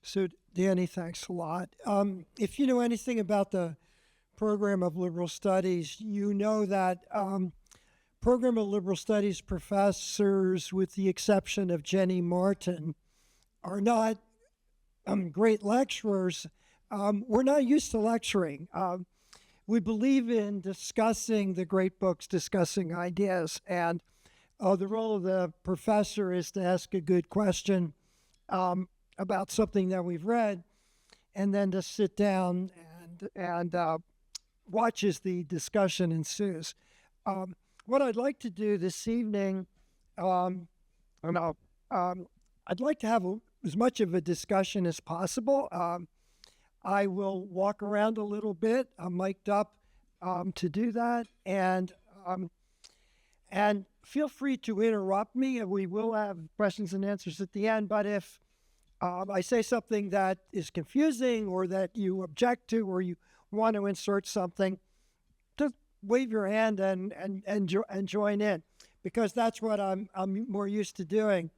So, Danny, thanks a lot. If you know anything about the program of liberal studies, you know that program of liberal studies professors, with the exception of Jenny Martin, are not great lecturers. We're not used to lecturing. We believe in discussing the great books, discussing ideas, and the role of the professor is to ask a good question about something that we've read, and then to sit down and watch as the discussion ensues. What I'd like to do this evening, I'd like to have as much of a discussion as possible. I will walk around a little bit. I'm mic'd up to do that, and feel free to interrupt me, and we will have questions and answers at the end. But if I say something that is confusing or that you object to or you want to insert something, just wave your hand and join in, because that's what I'm more used to doing.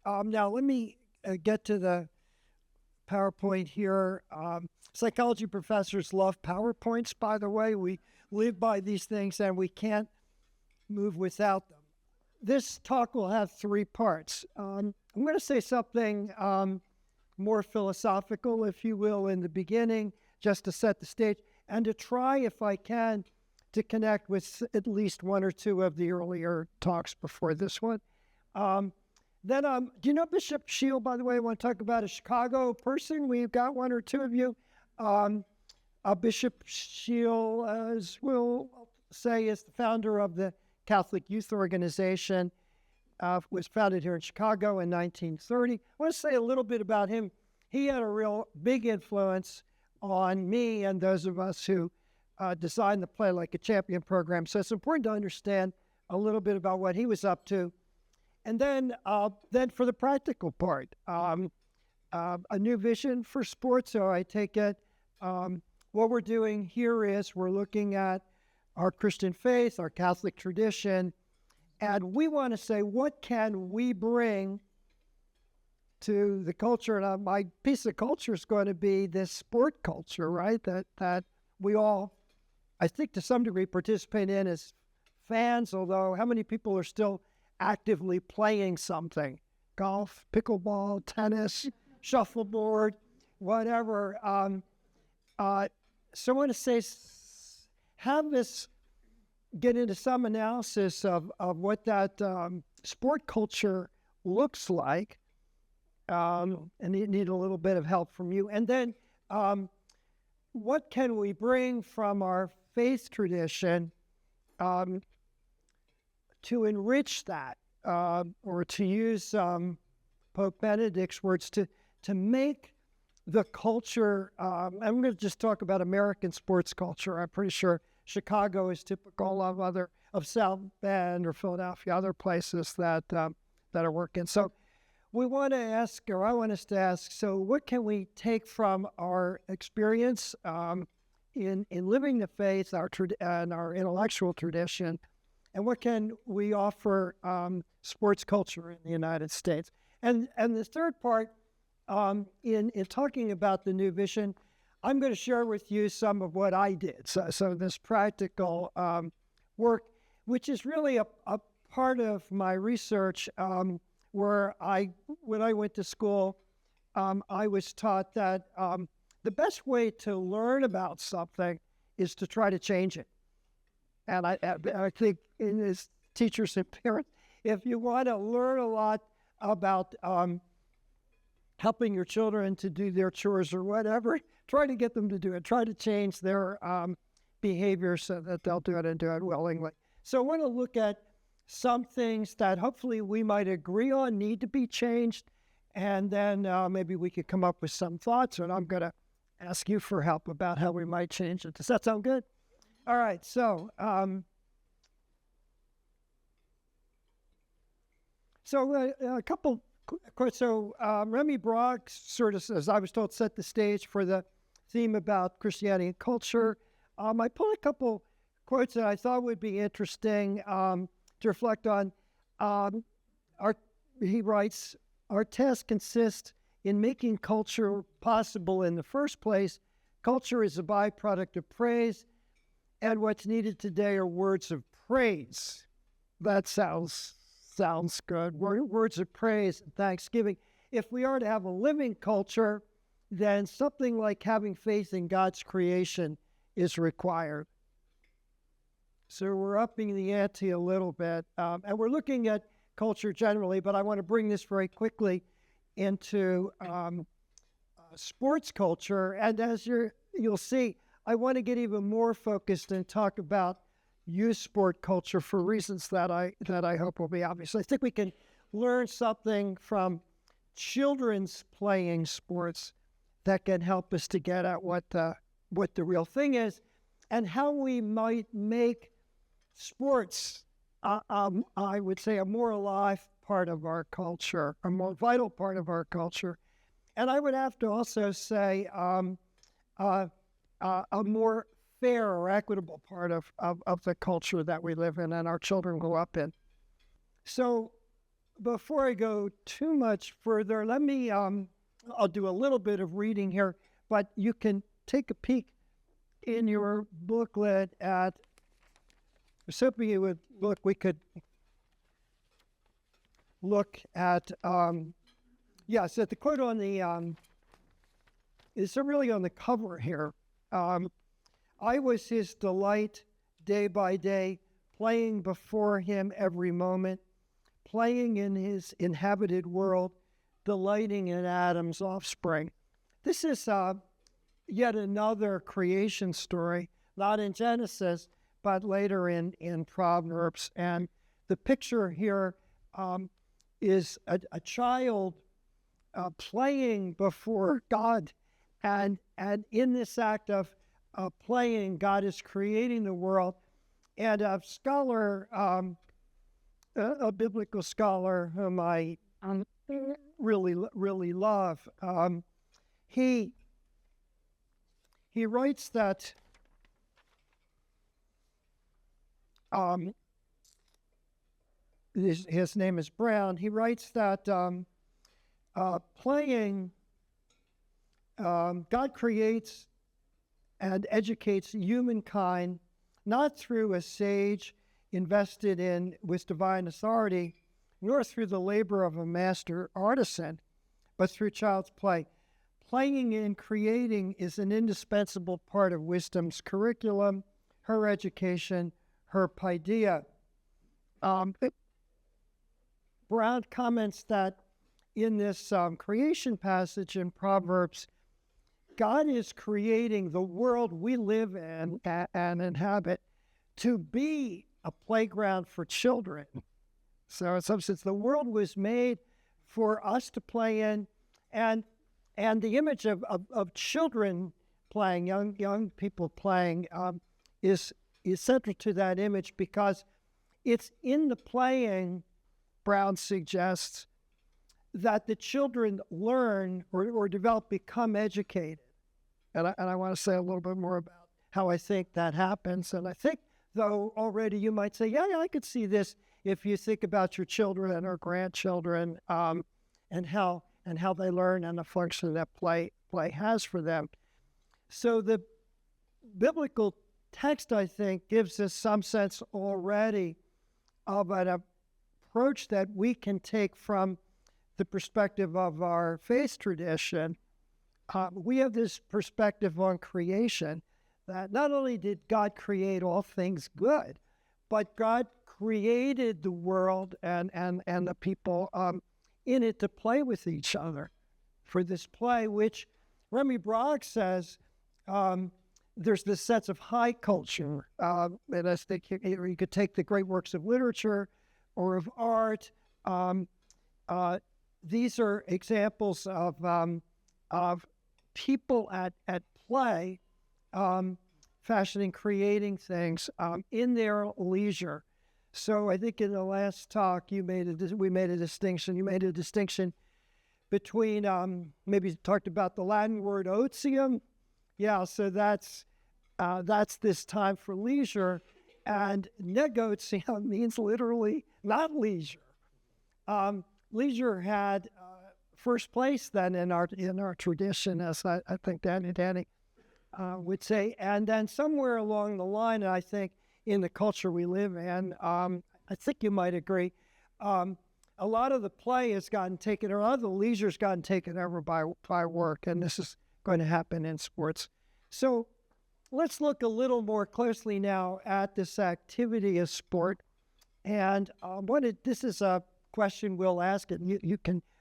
Now, let me get to the PowerPoint here. Psychology professors love PowerPoints, by the way. We live by these things and we can't move without them. This talk will have three parts. I'm going to say something more philosophical, if you will, in the beginning, just to set the stage, and to try, if I can, to connect with at least one or two of the earlier talks before this one. Then, do you know Bishop Shield, by the way? I want to talk about a Chicago person. We've got one or two of you. Bishop Shield, as we'll say, is the founder of the Catholic Youth Organization, was founded here in Chicago in 1930. I want to say a little bit about him. He had a real big influence on me and those of us who designed the Play Like a Champion program. So it's important to understand a little bit about what he was up to. And then for the practical part, a new vision for sports. So I take it, what we're doing here is we're looking at our Christian faith, our Catholic tradition, and we want to say, what can we bring to the culture? And my piece of culture is going to be this sport culture, right? That we all, I think to some degree, participate in as fans, although how many people are still actively playing something? Golf, pickleball, tennis, shuffleboard, whatever. So I want to say, have this get into some analysis of what that sport culture looks like, and you need a little bit of help from you. And then what can we bring from our faith tradition to enrich that, or to use Pope Benedict's words, to make the culture, I'm going to just talk about American sports culture. I'm pretty sure Chicago is typical of South Bend or Philadelphia, other places that are working. So we want to ask, or I want us to ask, so what can we take from our experience in living the faith, and our intellectual tradition, and what can we offer sports culture in the United States? And the third part, in talking about the new vision, I'm going to share with you some of what I did. So this practical work, which is really a part of my research, where when I went to school, I was taught that the best way to learn about something is to try to change it. And I think as teachers and parents, if you want to learn a lot about helping your children to do their chores or whatever, try to get them to do it. Try to change their behavior so that they'll do it and do it willingly. So I want to look at some things that hopefully we might agree on need to be changed, and then maybe we could come up with some thoughts, and I'm going to ask you for help about how we might change it. Does that sound good? All right, so a couple quotes. So Remi Brague sort of, as I was told, set the stage for the theme about Christianity and culture. I pulled a couple quotes that I thought would be interesting to reflect on. He writes, "Our task consists in making culture possible in the first place. Culture is a byproduct of praise, and what's needed today are words of praise. That sounds good. Words of praise and thanksgiving. If we are to have a living culture, then something like having faith in God's creation is required. So we're upping the ante a little bit, and we're looking at culture generally, but I want to bring this very quickly into sports culture. And as you'll see, I want to get even more focused and talk about youth sport culture for reasons that I hope will be obvious. I think we can learn something from children's playing sports that can help us to get at what the real thing is and how we might make sports, I would say, a more alive part of our culture, a more vital part of our culture. And I would have to also say a more fair or equitable part of the culture that we live in and our children grow up in. So before I go too much further, let me, I'll do a little bit of reading here, but you can take a peek in your booklet at, so you would look, we could look at, so the quote on the, is really on the cover here. I was his delight day by day, playing before him every moment, playing in his inhabited world, delighting in Adam's offspring. This is yet another creation story, not in Genesis, but later in Proverbs. And the picture here is a child playing before God. And in this act of playing, God is creating the world. And a scholar, a biblical scholar whom I really love, he writes that his name is Brown. He writes that playing, God creates and educates humankind not through a sage invested in with divine authority, nor through the labor of a master artisan, but through child's play. Playing and creating is an indispensable part of wisdom's curriculum, her education, her paideia. Brown comments that in this creation passage in Proverbs, God is creating the world we live in and inhabit to be a playground for children. So in some sense, the world was made for us to play in, and the image of children playing, young people playing, is central to that image because it's in the playing, Brown suggests, that the children learn or develop, become educated. And I want to say a little bit more about how I think that happens. And I think, though, already you might say, yeah, I could see this if you think about your children or grandchildren and how they learn and the function that play has for them. So the biblical text, I think, gives us some sense already of an approach that we can take from the perspective of our faith tradition. We have this perspective on creation that not only did God create all things good, but God created the world and the people in it to play with each other for this play, which Remi Brague says there's this sense of high culture. And I think you could take the great works of literature or of art. These are examples of people at play, fashioning, creating things in their leisure. So I think in the last talk we made a distinction. You made a distinction between maybe you talked about the Latin word otium. Yeah, so that's this time for leisure, and negotium means literally not leisure. Leisure had first place then in our tradition, as I think Danny would say. And then somewhere along the line, I think in the culture we live in, I think you might agree, a lot of the play has gotten taken, or a lot of the leisure has gotten taken over by work, and this is going to happen in sports. So let's look a little more closely now at this activity of sport. And this is a question we'll ask it.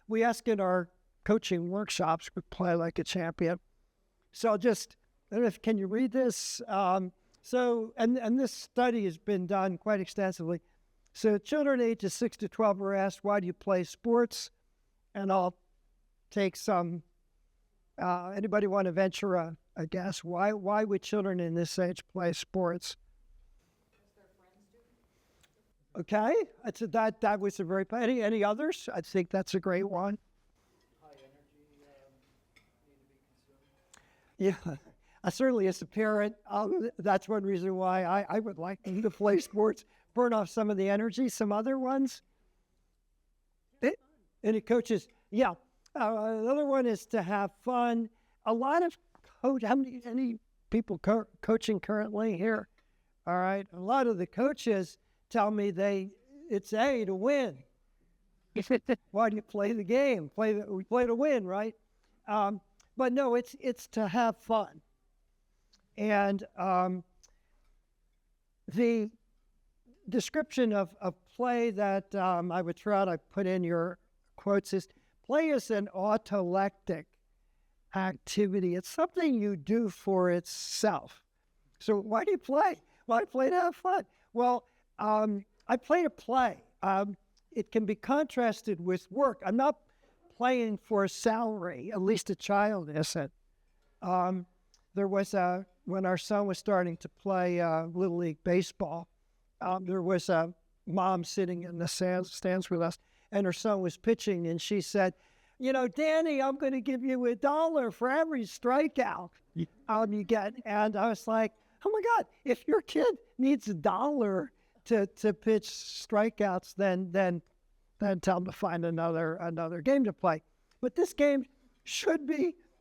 We ask in our coaching workshops, we play like a champion. So can you read this? And this study has been done quite extensively. So children ages 6 to 12 were asked, why do you play sports? And I'll take some, anybody want to venture a guess? Why would children in this age play sports? Okay, that was a very, any others? I think that's a great one. High energy need to be consumed. Yeah, certainly as a parent, that's one reason why I would like to play sports, burn off some of the energy. Some other ones? Any coaches? Yeah. Another one is to have fun. A lot of any people coaching currently here? All right. A lot of the coaches tell me it's to win. Why do you play the game? We play to win, right? But no, it's to have fun. And the description of play that I would try to put in your quotes is, play is an autolectic activity. It's something you do for itself. So why do you play? Well, I play to have fun. Well, I play to play. It can be contrasted with work. I'm not playing for a salary, at least a child isn't. There was when our son was starting to play Little League baseball, there was a mom sitting in the stands with us, and her son was pitching, and she said, Danny, I'm going to give you $1 for every strikeout you get. And I was like, oh my God, if your kid needs $1 to pitch strikeouts, then tell them to find another game to play. But this game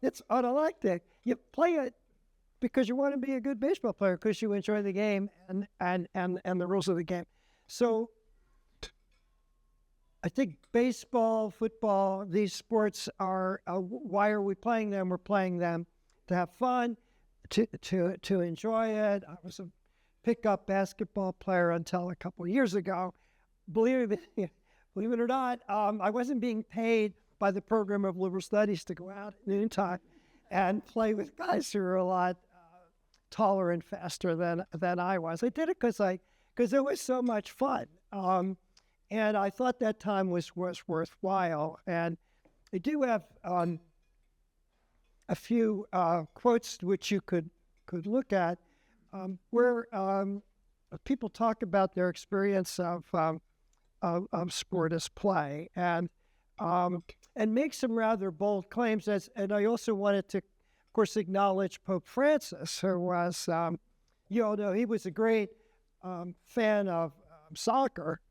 it's autolectic. You play it because you want to be a good baseball player, because you enjoy the game and the rules of the game. So I think baseball, football, these sports are, why are we playing them? We're playing them to have fun, to enjoy it. I was a pickup basketball player until a couple of years ago. Believe it or not, I wasn't being paid by the program of liberal studies to go out at noontime and play with guys who are a lot taller and faster than I was. I did it because it was so much fun. And I thought that time was worthwhile. And I do have a few quotes which you could look at, where people talk about their experience of sport as play, and make some rather bold claims. And I also wanted to, of course, acknowledge Pope Francis, who was, he was a great fan of soccer.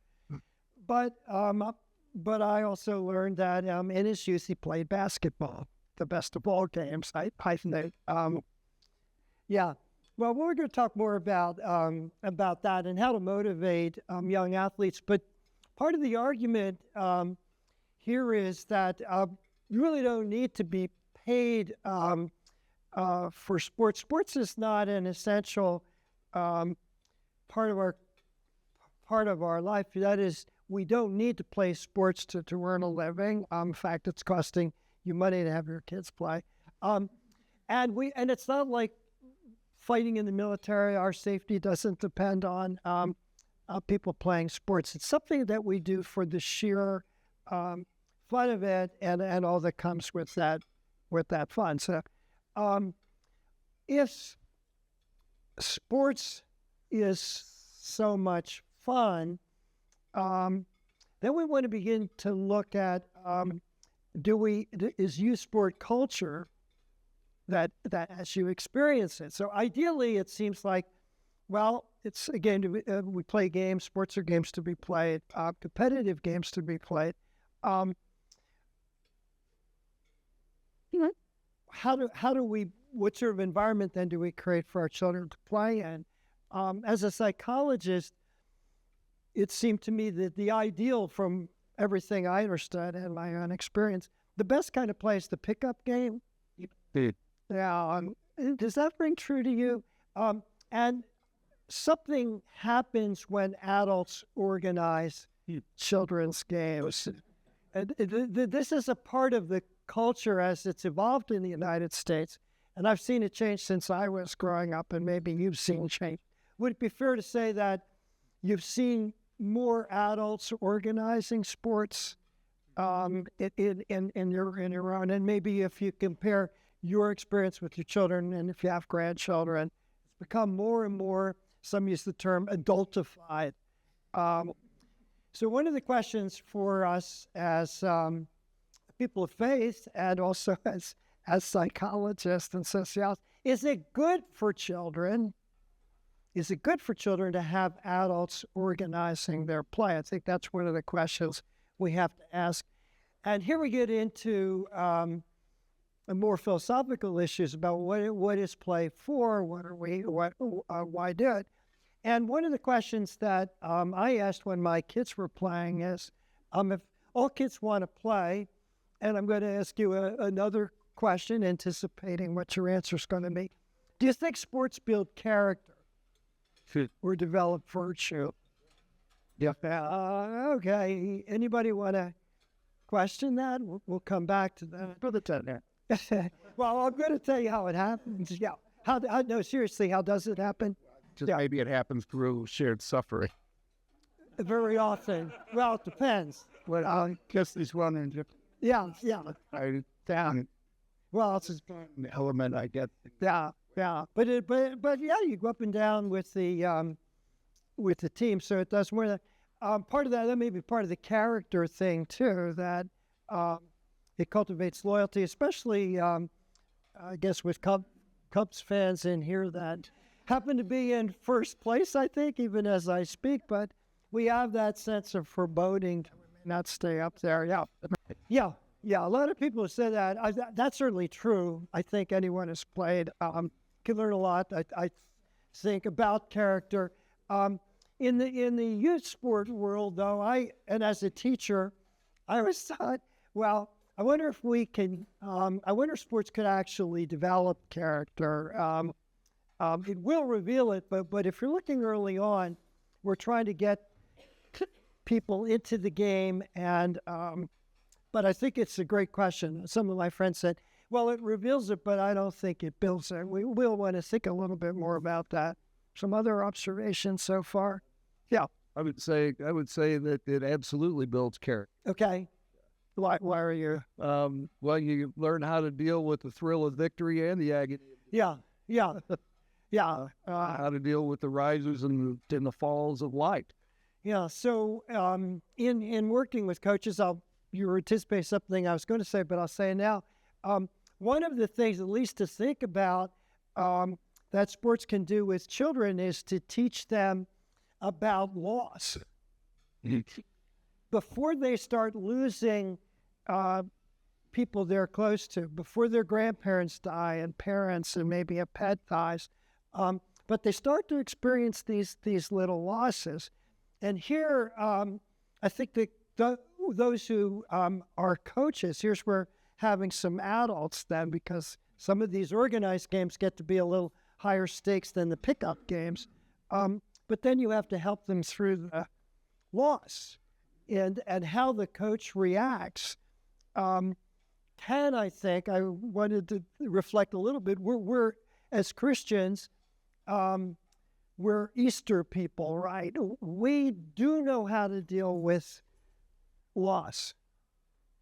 But I also learned that in his youth he played basketball, the best of all games. I think. Yeah. Well, we're going to talk more about that and how to motivate young athletes. But part of the argument here is that you really don't need to be paid for sports. Sports is not an essential part of our life. That is, we don't need to play sports to earn a living. In fact, it's costing you money to have your kids play. And it's not like fighting in the military. Our safety doesn't depend on people playing sports. It's something that we do for the sheer fun of it and all that comes with that fun. So if sports is so much fun, then we want to begin to look at, is youth sport culture that as you experience it? So ideally, it seems like, well, it's again, we play games, sports are games to be played, competitive games to be played. how do we, what sort of environment then do we create for our children to play in? As a psychologist, it seemed to me that the ideal, from everything I understood and my own experience, the best kind of play is the pickup game. Yeah, does that ring true to you? And something happens when adults organize children's games. And this is a part of the culture as it's evolved in the United States, and I've seen it change since I was growing up, and maybe you've seen change. Would it be fair to say that you've seen more adults organizing sports in your own, and maybe if you compare your experience with your children and if you have grandchildren, it's become more and more, some use the term adultified. So one of the questions for us as people of faith and also as psychologists and sociologists, is it good for children? Is it good for children to have adults organizing their play? I think that's one of the questions we have to ask. And here we get into more philosophical issues about what is play for, why do it? And one of the questions that I asked when my kids were playing is, if all kids want to play, and I'm going to ask you another question, anticipating what your answer is going to be. Do you think sports build character or develop virtue? Yeah. Okay. Anybody want to question that? We'll come back to that. Well, I'm going to tell you how it happens. Yeah. No, seriously, how does it happen? Maybe it happens through shared suffering. Very often. Well, it depends. Well, I guess there's one in Yeah. down. Well, it's an element I get. Yeah. But yeah, you go up and down with the team, so it does more than part of that may be part of the character thing too, that it cultivates loyalty, especially I guess with Cubs fans in here that happen to be in first place, I think, even as I speak, but we have that sense of foreboding to not stay up there. Yeah. A lot of people have said that. That's certainly true. I think anyone who's played can learn a lot, I think, about character. In the youth sport world, though, and as a teacher, I always thought, well, I wonder if we can, I wonder if sports could actually develop character. It will reveal it, but if you're looking early on, we're trying to get people into the game, and but I think it's a great question. Some of my friends said, well, it reveals it, but I don't think it builds it. We will want to think a little bit more about that. Some other observations so far? Yeah. I would say that it absolutely builds character. Okay. Why are you? Well, you learn how to deal with the thrill of victory and the agony. Yeah. How to deal with the rises and the falls of life. Yeah. So in working with coaches, you anticipate something I was going to say, but I'll say it now. One of the things, at least to think about, that sports can do with children is to teach them about loss. Before they start losing people they're close to, before their grandparents die and parents and maybe a pet dies, but they start to experience these little losses. And here, I think that those who are coaches, here's where having some adults then, because some of these organized games get to be a little higher stakes than the pickup games. But then you have to help them through the loss and how the coach reacts. I think I wanted to reflect a little bit. We're as Christians, we're Easter people, right? We do know how to deal with loss.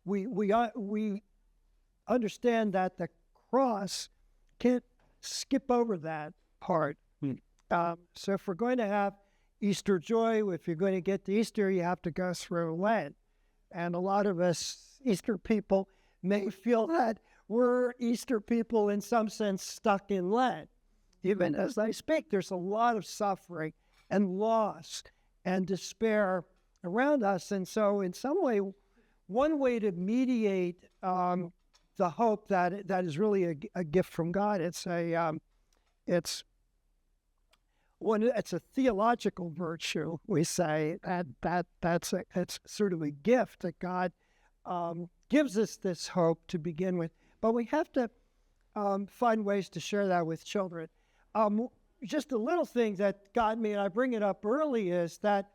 We understand that the cross can't skip over that part. So if we're going to have Easter joy, if you're going to get to Easter, you have to go through Lent. And a lot of us Easter people may feel that we're Easter people in some sense stuck in Lent. Even as I speak, there's a lot of suffering and loss and despair around us. And so in some way, one way to mediate the hope that is really a gift from God. It's it's a theological virtue. We say it's sort of a gift that God gives us this hope to begin with. But we have to find ways to share that with children. Just a little thing that got me, and I bring it up early, is that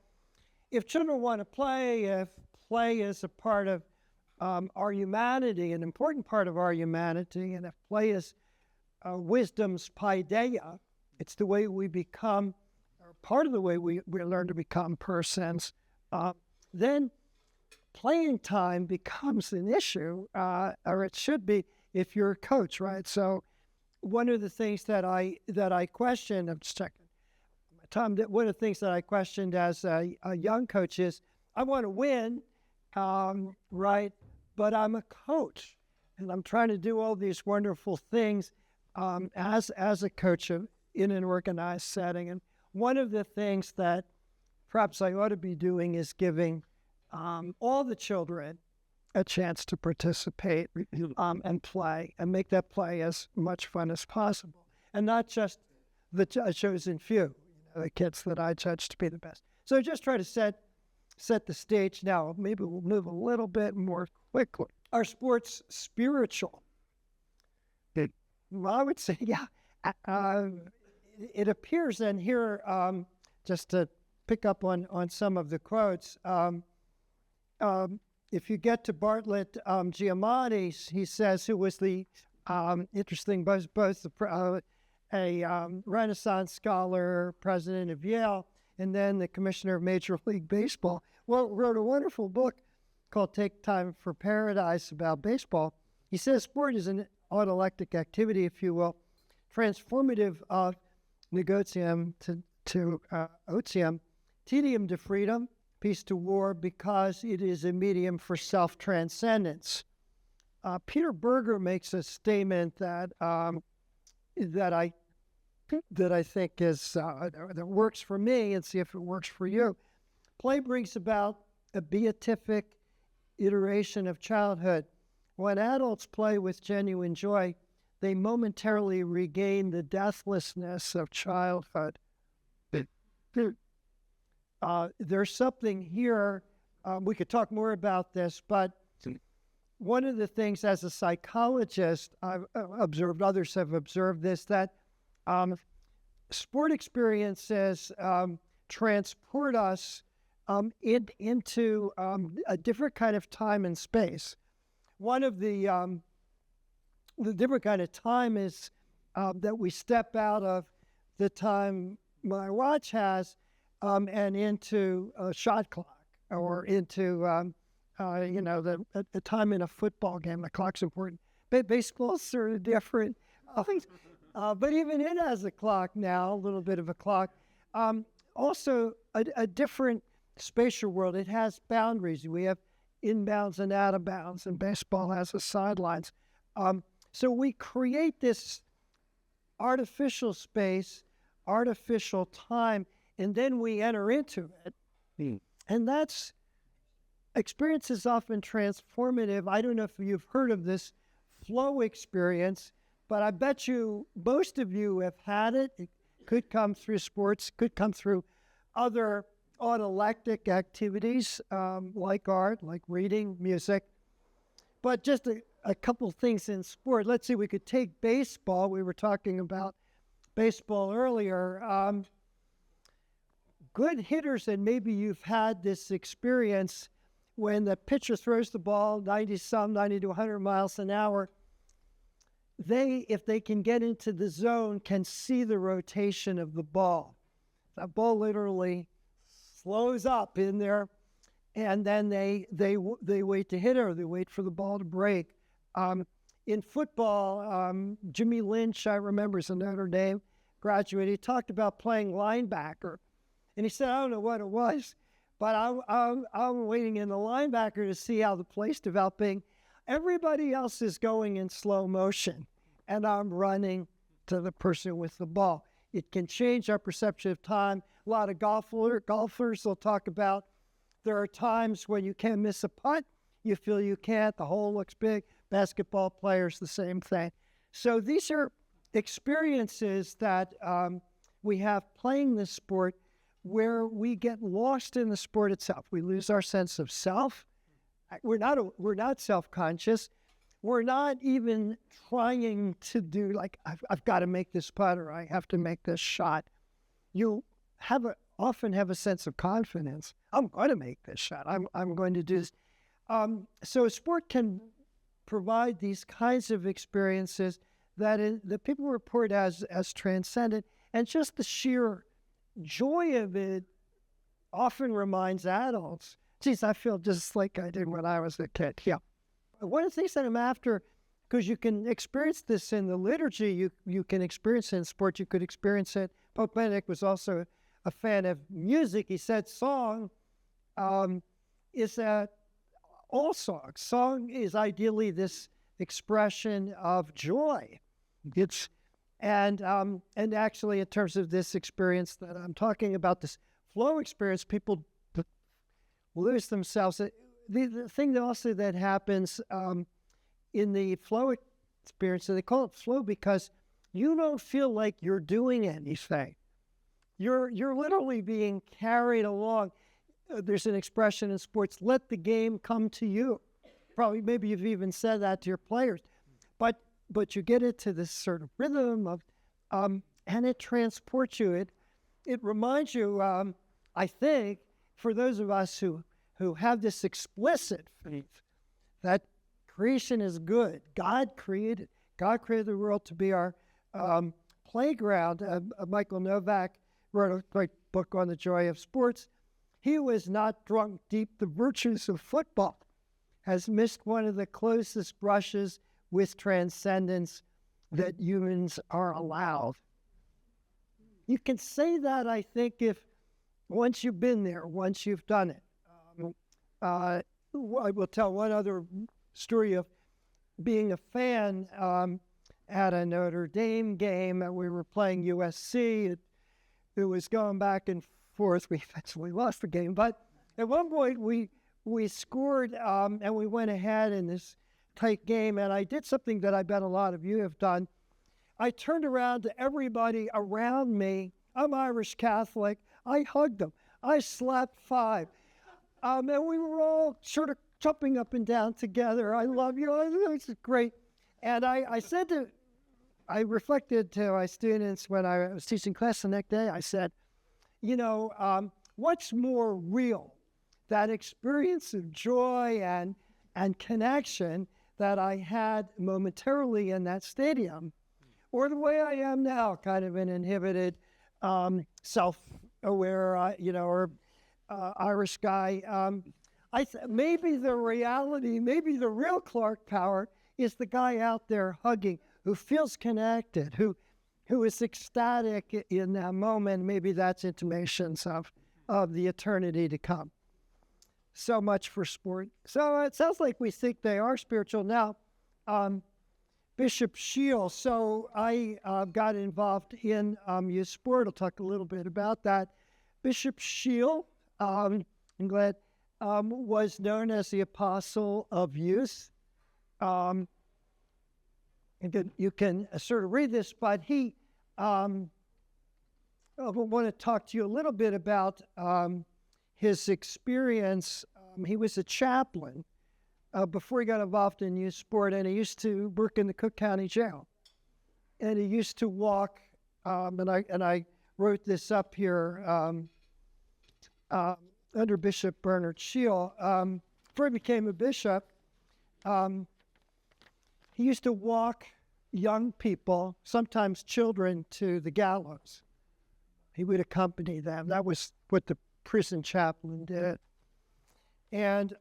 if children want to play, if play is a part of our humanity, an important part of our humanity, and if play is wisdom's paideia, it's the way we become, or part of the way we learn to become persons, then playing time becomes an issue, or it should be if you're a coach, right? So one of the things that I questioned, I'm just checking my time, one of the things that I questioned as a young coach is, I want to win, right? But I'm a coach, and I'm trying to do all these wonderful things as a coach in an organized setting. And one of the things that perhaps I ought to be doing is giving all the children a chance to participate and play, and make that play as much fun as possible, and not just the chosen few, the kids that I judge to be the best. So just try to set the stage now. Maybe we'll move a little bit more quickly. Are sports spiritual? Well, I would say, yeah. It appears, and here, just to pick up on some of the quotes, if you get to Bartlett Giamatti, he says, who was the interesting, both a Renaissance scholar, president of Yale, and then the commissioner of Major League Baseball, wrote a wonderful book called Take Time for Paradise about baseball. He says sport is an autolectic activity, if you will, transformative of negotium to otium, tedium to freedom, peace to war, because it is a medium for self-transcendence. Peter Berger makes a statement that I think is that works for me, and see if it works for you. Play brings about a beatific iteration of childhood. When adults play with genuine joy, they momentarily regain the deathlessness of childhood. There's something here, we could talk more about this, but one of the things as a psychologist I've observed, others have observed this, that sport experiences transport us into a different kind of time and space. One of the different kind of time is that we step out of the time my watch has and into a shot clock, or into the time in a football game. The clock's important. Baseball's sort of different. But even it has a clock now, a little bit of a clock. Also, a different spatial world. It has boundaries. We have inbounds and out of bounds, and baseball has the sidelines. So we create this artificial space, artificial time, and then we enter into it. And that's, experience is often transformative. I don't know if you've heard of this flow experience, but I bet you most of you have had it. It could come through sports, could come through other autolectic activities like art, like reading, music. But just a couple things in sport. Let's see, we could take baseball. We were talking about baseball earlier. Good hitters, and maybe you've had this experience when the pitcher throws the ball 90 to 100 miles an hour, if they can get into the zone, can see the rotation of the ball. The ball literally slows up in there, and then they wait to hit it, or they wait for the ball to break. In football, Jimmy Lynch, I remember, is a Notre Dame graduate. He talked about playing linebacker, and he said, I don't know what it was, but I'm waiting in the linebacker to see how the play's developing. Everybody else is going in slow motion, and I'm running to the person with the ball. It can change our perception of time. A lot of golfers will talk about there are times when you can't miss a putt. You feel you can't. The hole looks big. Basketball players, the same thing. So these are experiences that we have playing this sport where we get lost in the sport itself. We lose our sense of self. We're not self-conscious. We're not even trying to do like, I've got to make this putt or I have to make this shot. You often have a sense of confidence. I'm going to make this shot. I'm going to do this. So sport can provide these kinds of experiences that people report as transcendent, and just the sheer joy of it often reminds adults, geez, I feel just like I did when I was a kid. Yeah. One of the things that I'm after, because you can experience this in the liturgy, you can experience it in sport, you could experience it. Pope Benedict was also a fan of music. He said song is that all songs. Song is ideally this expression of joy. And actually, in terms of this experience that I'm talking about, this flow experience, people lose themselves. The thing also that happens in the flow experience, so they call it flow because you don't feel like you're doing anything. You're literally being carried along. There's an expression in sports, let the game come to you. Probably, maybe you've even said that to your players. But you get into this sort of rhythm of, and it transports you. It reminds you, I think, for those of us who have this explicit faith that creation is good. God created the world to be our playground. Michael Novak wrote a great book on the joy of sports. He who has not drunk deep the virtues of football has missed one of the closest brushes with transcendence that humans are allowed. You can say that, I think, if once you've been there, once you've done it. I will tell one other story of being a fan at a Notre Dame game. We were playing USC. It was going back and forth. We eventually lost the game. But at one point, we scored and we went ahead in this tight game. And I did something that I bet a lot of you have done. I turned around to everybody around me. I'm Irish Catholic. I hugged them. I slapped five. And we were all sort of jumping up and down together. I love you. It was great. And I reflected to my students when I was teaching class the next day. I said, what's more real? That experience of joy and connection that I had momentarily in that stadium, or the way I am now, kind of an inhibited, self-aware, Irish guy. Maybe the reality, maybe the real Clark power is the guy out there hugging, who feels connected, who is ecstatic in that moment. Maybe that's intimations of the eternity to come. So much for sport. So it sounds like we think they are spiritual. Now, Bishop Shield. So I got involved in youth sport. I'll talk a little bit about that. Bishop Shield, I'm glad, was known as the apostle of youth. You can sort of read this, but I want to talk to you a little bit about his experience. He was a chaplain before he got involved in youth sport, and he used to work in the Cook County Jail. And he used to walk, and I wrote this up here under Bishop Bernard Shield. Before he became a bishop, he used to walk young people, sometimes children, to the gallows. He would accompany them. That was what the prison chaplain did. And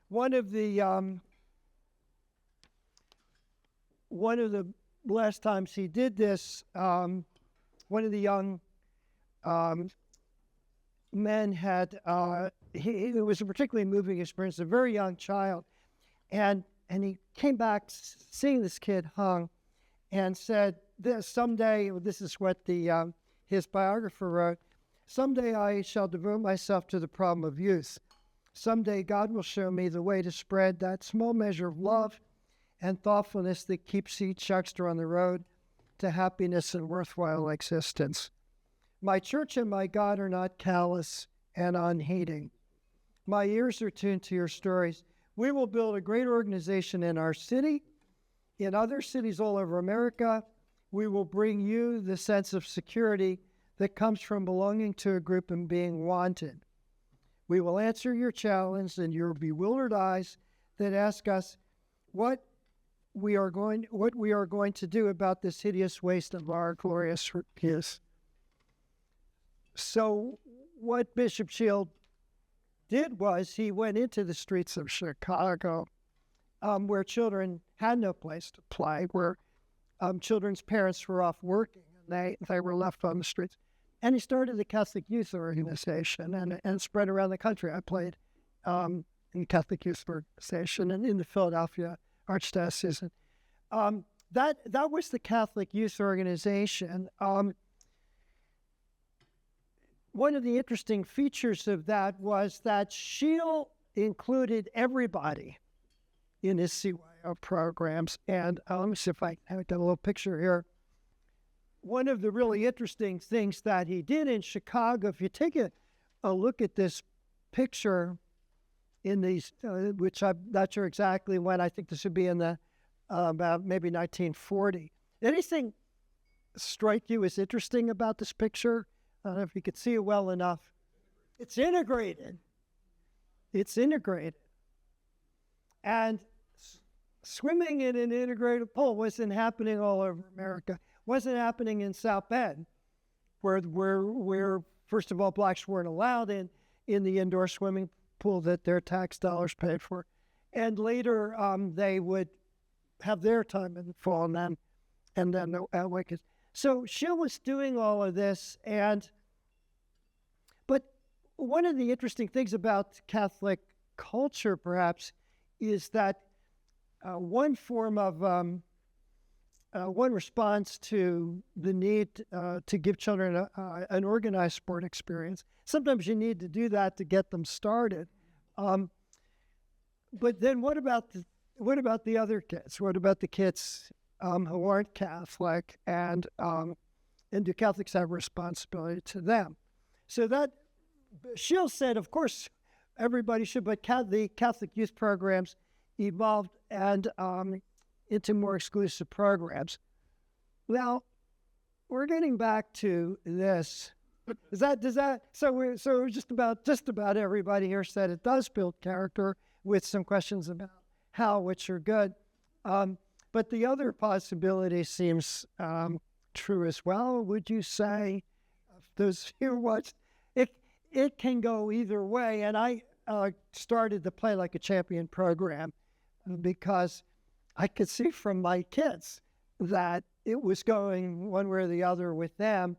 one of the last times he did this, one of the young men had, it was a particularly moving experience, a very young child. And he came back seeing this kid hung and said, someday, this is what his biographer wrote, someday I shall devote myself to the problem of youth. Someday God will show me the way to spread that small measure of love and thoughtfulness that keeps each youngster on the road to happiness and worthwhile existence. My church and my God are not callous and unheeding. My ears are tuned to your stories. We will build a great organization in our city, in other cities all over America. We will bring you the sense of security that comes from belonging to a group and being wanted. We will answer your challenge and your bewildered eyes that ask us what we are going to do about this hideous waste of our glorious gifts. So what Bishop Shield did was he went into the streets of Chicago, where children had no place to play, where children's parents were off working and they were left on the streets. And he started the Catholic Youth Organization and spread around the country. I played in the Catholic Youth Organization and in the Philadelphia Archdiocese. That was the Catholic Youth Organization. One of the interesting features of that was that Shield included everybody in his CYO programs. And let me see if I have a little picture here. One of the really interesting things that he did in Chicago, if you take a look at this picture in these, which I'm not sure exactly when, I think this would be in the about maybe 1940. Anything strike you as interesting about this picture? I don't know if you could see it well enough. It's integrated. It's integrated. And swimming in an integrated pool wasn't happening all over America. Wasn't happening in South Bend, where first of all, blacks weren't allowed in the indoor swimming pool that their tax dollars paid for. And later, they would have their time in the fall and then the weekends. So Shield was doing all of this, but one of the interesting things about Catholic culture, perhaps, is that one form of one response to the need to give children an organized sport experience. Sometimes you need to do that to get them started. But then what about the other kids? What about the kids who aren't Catholic, and do Catholics have a responsibility to them? So that Shield said, of course, everybody should, but the Catholic youth programs evolved and into more exclusive programs. Well, we're getting back to this. So just about everybody here said it does build character, with some questions about how, which are good. But the other possibility seems true as well. Would you say, those who watched, it can go either way. And I started the Play Like a Champion program because I could see from my kids that it was going one way or the other with them.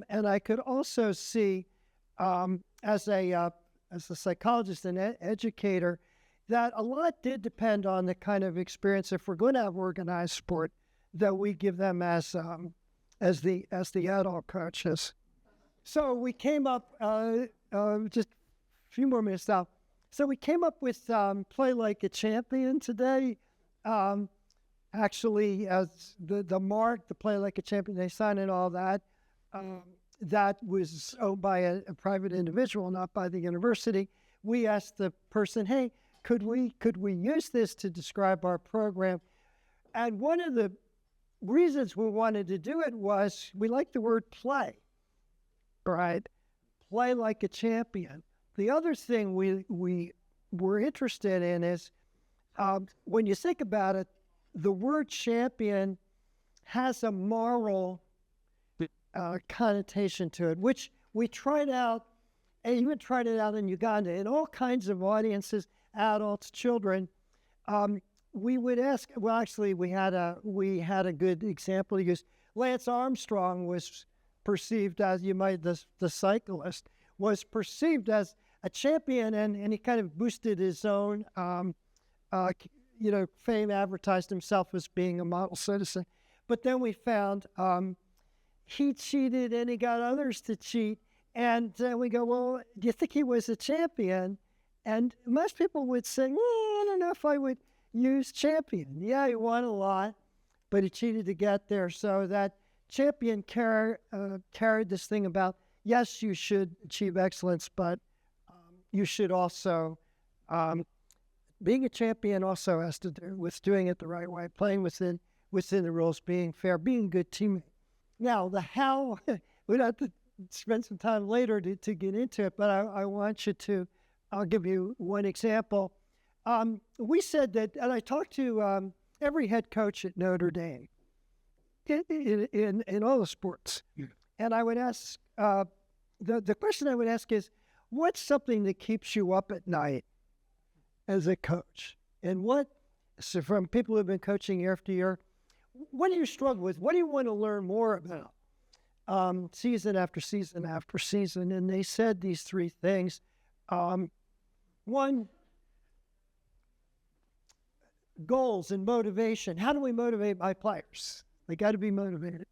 And I could also see, as a psychologist and educator, that a lot did depend on the kind of experience, if we're going to have organized sport, that we give them as the adult coaches. So we came up, just a few more minutes now. So we came up with Play Like a Champion today. Actually, as the mark, the Play Like a Champion, they signed and all that. That was owned by a private individual, not by the university. We asked the person, hey, could we use this to describe our program? And one of the reasons we wanted to do it was we like the word play, right? Play like a champion. The other thing we were interested in is, when you think about it, the word champion has a moral connotation to it, which we tried out, and even tried it out in Uganda, in all kinds of audiences, adults, children. We would ask, well, actually, we had a good example to use. Lance Armstrong was perceived as, the cyclist, was perceived as a champion, and he kind of boosted his own, fame, advertised himself as being a model citizen. But then we found he cheated and he got others to cheat. And we go, well, do you think he was a champion? And most people would say, I don't know if I would use champion. Yeah, he won a lot, but he cheated to get there. So that champion carried this thing about, yes, you should achieve excellence, but you should also, being a champion also has to do with doing it the right way, playing within the rules, being fair, being a good teammate. Now, the how, we'd have to spend some time later to get into it, but I want you to, I'll give you one example. We said that, and I talked to every head coach at Notre Dame in all the sports. Yeah. And I would ask, the question I would ask is, what's something that keeps you up at night as a coach? And so from people who have been coaching year after year, what do you struggle with? What do you want to learn more about? Season after season after season. And they said these three things. One, goals and motivation. How do we motivate my players? They got to be motivated.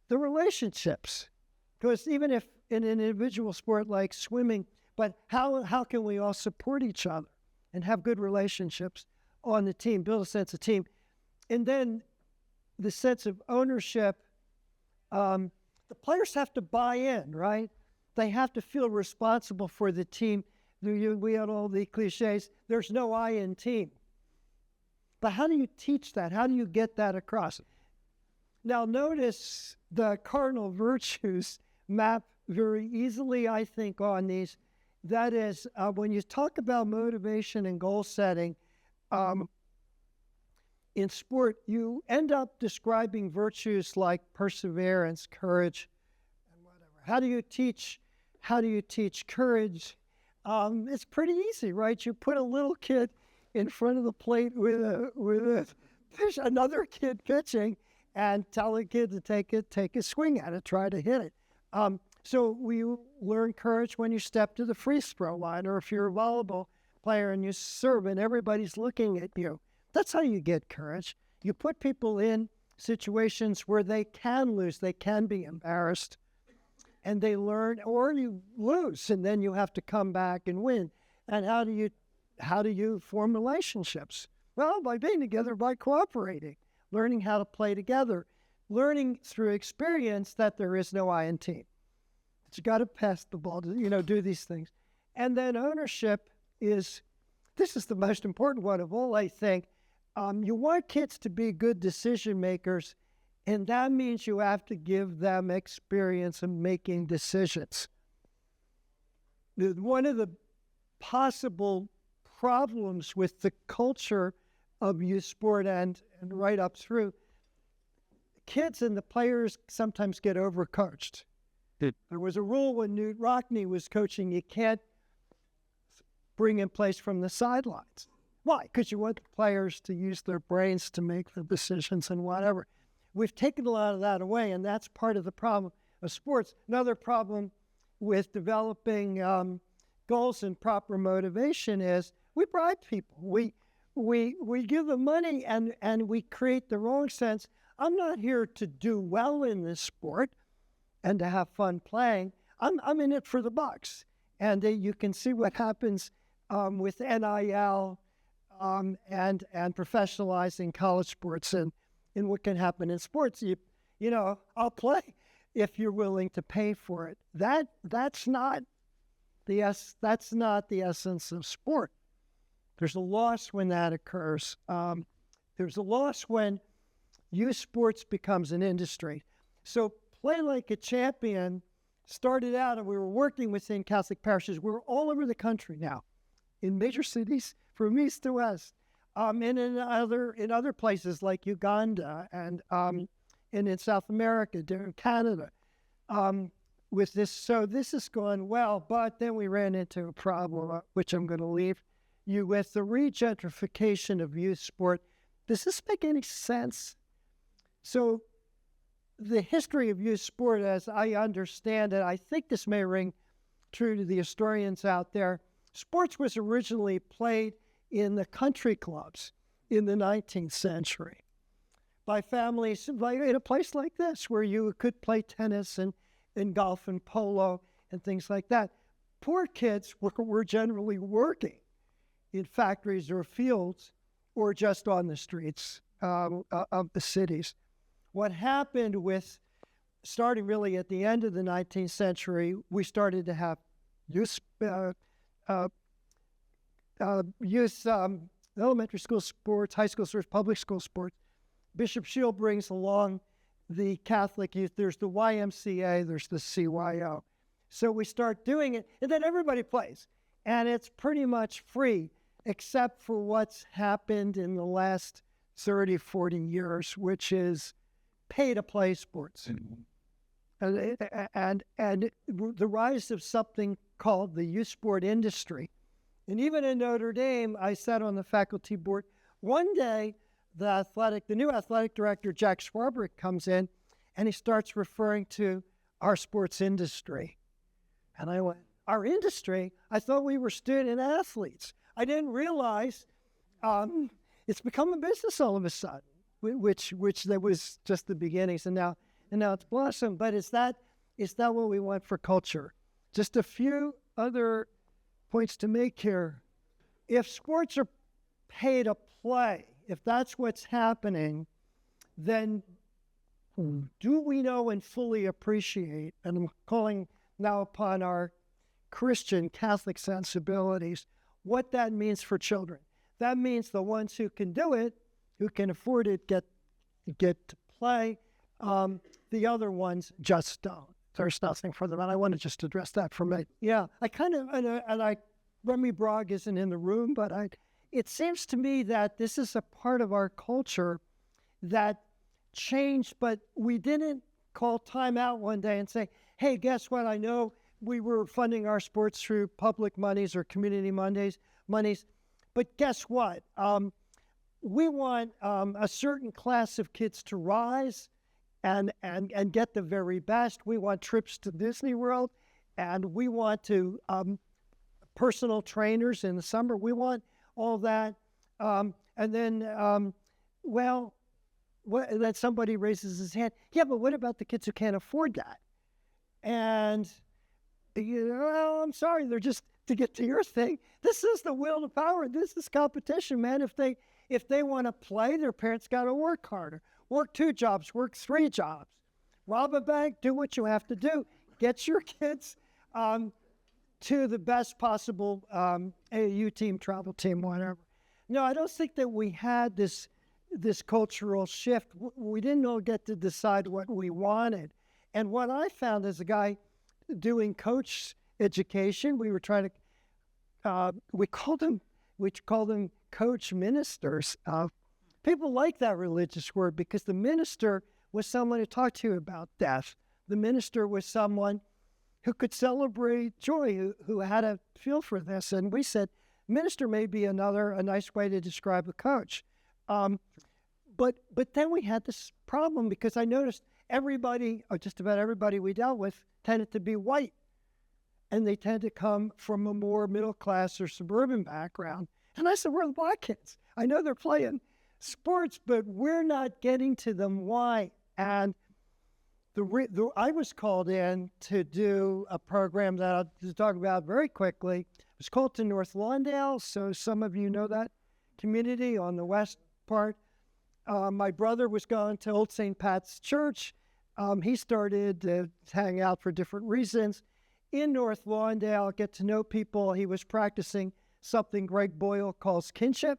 The relationships, because even if in an individual sport like swimming, but how can we all support each other and have good relationships on the team, build a sense of team? And then the sense of ownership. The players have to buy in, right? They have to feel responsible for the team. We had all the cliches. There's no I in team. But how do you teach that? How do you get that across? Now, notice the cardinal virtues map very easily, I think, on these. That is, when you talk about motivation and goal setting, in sport, you end up describing virtues like perseverance, courage, and whatever. How do you teach courage? It's pretty easy, right? You put a little kid in front of the plate with another kid pitching, and tell the kid to take a swing at it, try to hit it. So we learn courage when you step to the free throw line, or if you're a volleyball player and you serve and everybody's looking at you. That's how you get courage. You put people in situations where they can lose, they can be embarrassed, and they learn, or you lose, and then you have to come back and win. And how do you form relationships? Well, by being together, by cooperating, learning how to play together, learning through experience that there is no I in team. That you got to pass the ball to, do these things. And then ownership this is the most important one of all, I think. You want kids to be good decision makers, and that means you have to give them experience in making decisions. One of the possible problems with the culture of youth sport and right up through, kids and the players sometimes get overcoached. There was a rule when Newt Rockne was coaching, you can't bring in plays from the sidelines. Why? Because you want the players to use their brains to make the decisions and whatever. We've taken a lot of that away, and that's part of the problem of sports. Another problem with developing goals and proper motivation is we bribe people. We give them money, and we create the wrong sense. I'm not here to do well in this sport and to have fun playing. I'm in it for the bucks. And you can see what happens with NIL and professionalizing college sports and what can happen in sports. I'll play if you're willing to pay for it. That's not the essence of sport. There's a loss when that occurs. There's a loss when youth sports becomes an industry. So Play Like a Champion started out, and we were working within Catholic parishes. We're all over the country now, in major cities, from east to west, and in other places like Uganda and in South America, in Canada. With this, so this has gone well, but then we ran into a problem, which I'm going to leave you with, the regentrification of youth sport. Does this make any sense? So the history of youth sport, as I understand it, I think this may ring true to the historians out there. Sports was originally played in the country clubs in the 19th century by families in a place like this where you could play tennis and golf and polo and things like that. poor kids were generally working in factories or fields or just on the streets of the cities. What happened with, starting really at the end of the 19th century, we started to have youth elementary school sports, high school sports, public school sports. Bishop Shield brings along the Catholic youth. There's the YMCA, there's the CYO. So we start doing it, and then everybody plays. And it's pretty much free, except for what's happened in the last 30, 40 years, which is pay-to-play sports. And the rise of something called the youth sport industry. And even in Notre Dame, I sat on the faculty board. One day, the new athletic director, Jack Swarbrick, comes in, and he starts referring to our sports industry. And I went, our industry? I thought we were student athletes. I didn't realize it's become a business all of a sudden, which that was just the beginnings, and now it's blossomed. But is that what we want for culture? Just a few other points to make here. If sports are pay to play, if that's what's happening, then do we know and fully appreciate, and I'm calling now upon our Christian Catholic sensibilities, what that means for children? That means the ones who can do it, who can afford it, get to play. The other ones just don't. There's nothing for them. And I want to just address that for me. Yeah, Remi Brague isn't in the room, but it seems to me that this is a part of our culture that changed, but we didn't call time out one day and say, hey, guess what? I know we were funding our sports through public monies or community monies, but guess what? We want a certain class of kids to rise and get the very best. We want trips to Disney World, and we want to personal trainers in the summer. We want all that. And then, then somebody raises his hand. Yeah, but what about the kids who can't afford that? And, well, I'm sorry, they're just, to get to your thing, this is the will to power. This is competition, man. If they want to play, their parents got to work harder. Work 2 jobs, work 3 jobs. Rob a bank, do what you have to do. Get your kids to the best possible AAU team, travel team, whatever. No, I don't think that we had this cultural shift. We didn't all get to decide what we wanted. And what I found as a guy doing coach education, we were trying to, we called them coach ministers. People like that religious word because the minister was someone who talked to you about death. The minister was someone who could celebrate joy, who had a feel for this. And we said, minister may be a nice way to describe a coach. But then we had this problem because I noticed everybody, or just about everybody we dealt with, tended to be white. And they tend to come from a more middle class or suburban background. And I said, we're the black kids. I know they're playing sports, but we're not getting to them. Why? And I was called in to do a program that I'll talk about very quickly. It was called to North Lawndale, so some of you know that community on the west part. My brother was going to Old St. Pat's Church. He started to hang out for different reasons. In North Lawndale, get to know people. He was practicing something Greg Boyle calls kinship,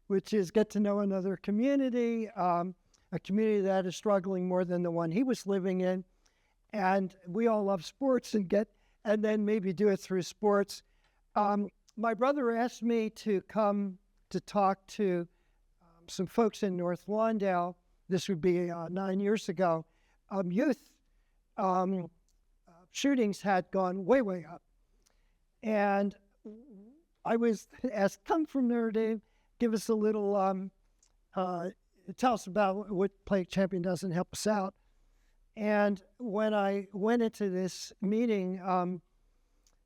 which is get to know another community, a community that is struggling more than the one he was living in. And we all love sports and then maybe do it through sports. My brother asked me to come to talk to some folks in North Lawndale. This would be 9 years ago. Youth shootings had gone way, way up. And I was asked, come from Notre Dame, give us a little, tell us about what Plague Champion does and help us out. And when I went into this meeting,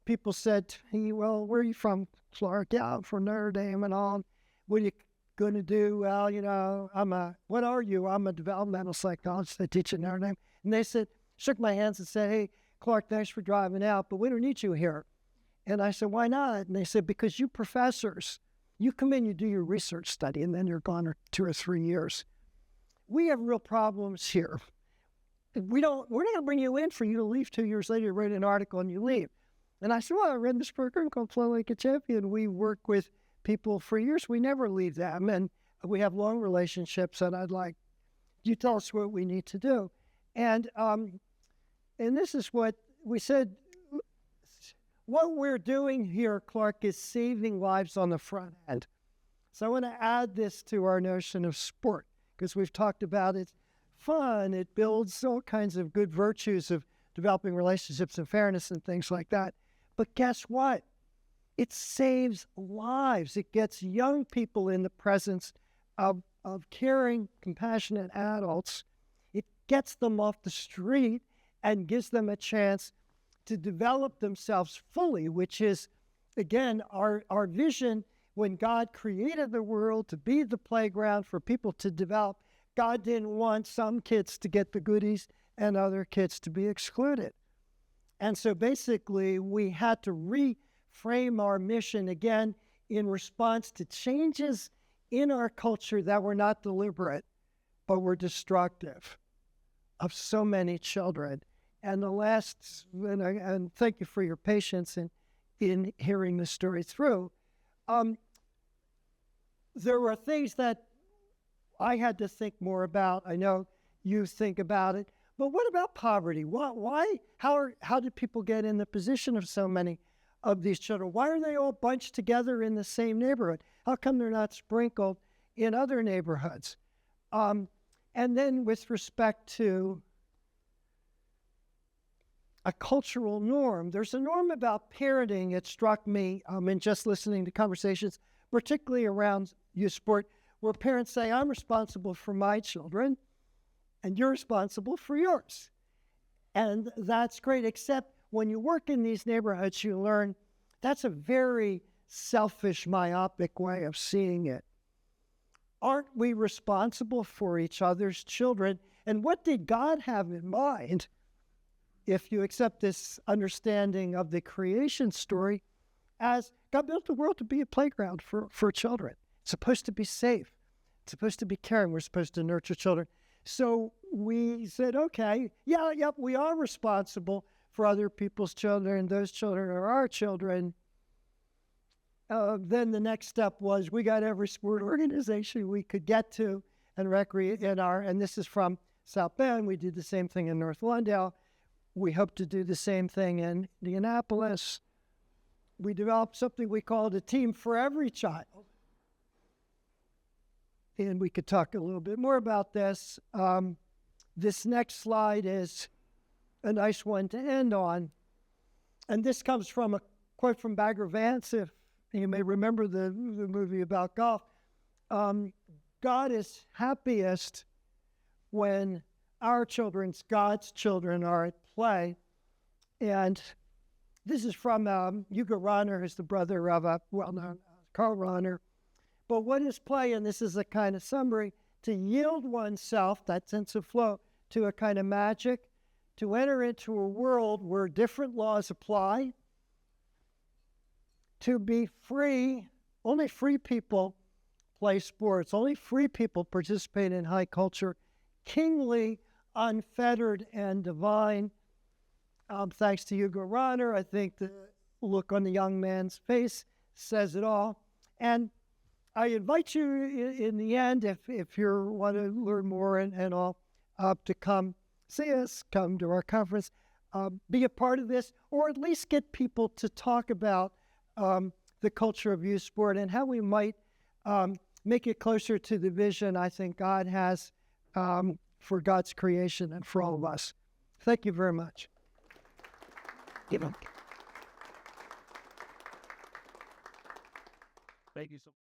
people said to me, well, where are you from? Florida. Yeah, I'm from Notre Dame and all. What are you going to do? Well, what are you? I'm a developmental psychologist. I teach at Notre Dame. And they shook my hands and said, hey, Clark, thanks for driving out, but we don't need you here. And I said, why not? And they said, because you professors, you come in, you do your research study, and then you're gone for 2 or 3 years. We have real problems here. We're not going to bring you in for you to leave 2 years later, you write an article and you leave. And I said, well, I read this program called Flow Like a Champion. We work with people for years. We never leave them. And we have long relationships. And I'd like you tell us what we need to do. And this is what we said. What we're doing here, Clark, is saving lives on the front end. So I want to add this to our notion of sport, because we've talked about it. Fun, it builds all kinds of good virtues of developing relationships and fairness and things like that. But guess what? It saves lives. It gets young people in the presence of caring, compassionate adults. It gets them off the street and gives them a chance to develop themselves fully, which is, again, our vision when God created the world to be the playground for people to develop. God didn't want some kids to get the goodies and other kids to be excluded. And so basically, we had to reframe our mission again in response to changes in our culture that were not deliberate, but were destructive of so many children. And the last, and thank you for your patience in hearing the story through, there were things that I had to think more about. I know you think about it, but what about poverty? Why? How did people get in the position of so many of these children? Why are they all bunched together in the same neighborhood? How come they're not sprinkled in other neighborhoods? And then with respect to a cultural norm, there's a norm about parenting. It struck me in just listening to conversations, particularly around youth sport, where parents say, I'm responsible for my children, and you're responsible for yours. And that's great, except when you work in these neighborhoods, you learn that's a very selfish, myopic way of seeing it. Aren't we responsible for each other's children? And what did God have in mind, if you accept this understanding of the creation story, as God built the world to be a playground for children? It's supposed to be safe. It's supposed to be caring. We're supposed to nurture children. So we said, okay, we are responsible for other people's children. Those children are our children. Then the next step was we got every sport organization we could get to and recreate and this is from South Bend. We did the same thing in North Lawndale. We hope to do the same thing in Indianapolis. We developed something we called a team for every child. And we could talk a little bit more about this. This next slide is a nice one to end on. And this comes from a quote from Bagger Vance, if you may remember the movie about golf. God is happiest when our children, God's children, are at play. And this is from Hugo Rahner, who's the brother of a well-known Carl Rahner. But what is play, and this is a kind of summary, to yield oneself, that sense of flow, to a kind of magic, to enter into a world where different laws apply, to be free. Only free people play sports. Only free people participate in high culture, kingly, unfettered, and divine. Thanks to Hugo Rahner, I think the look on the young man's face says it all. And I invite you in the end, if you want to learn more and all, to come see us, come to our conference, be a part of this, or at least get people to talk about the culture of youth sport and how we might make it closer to the vision I think God has for God's creation and for all of us. Thank you very much. Thank you so much.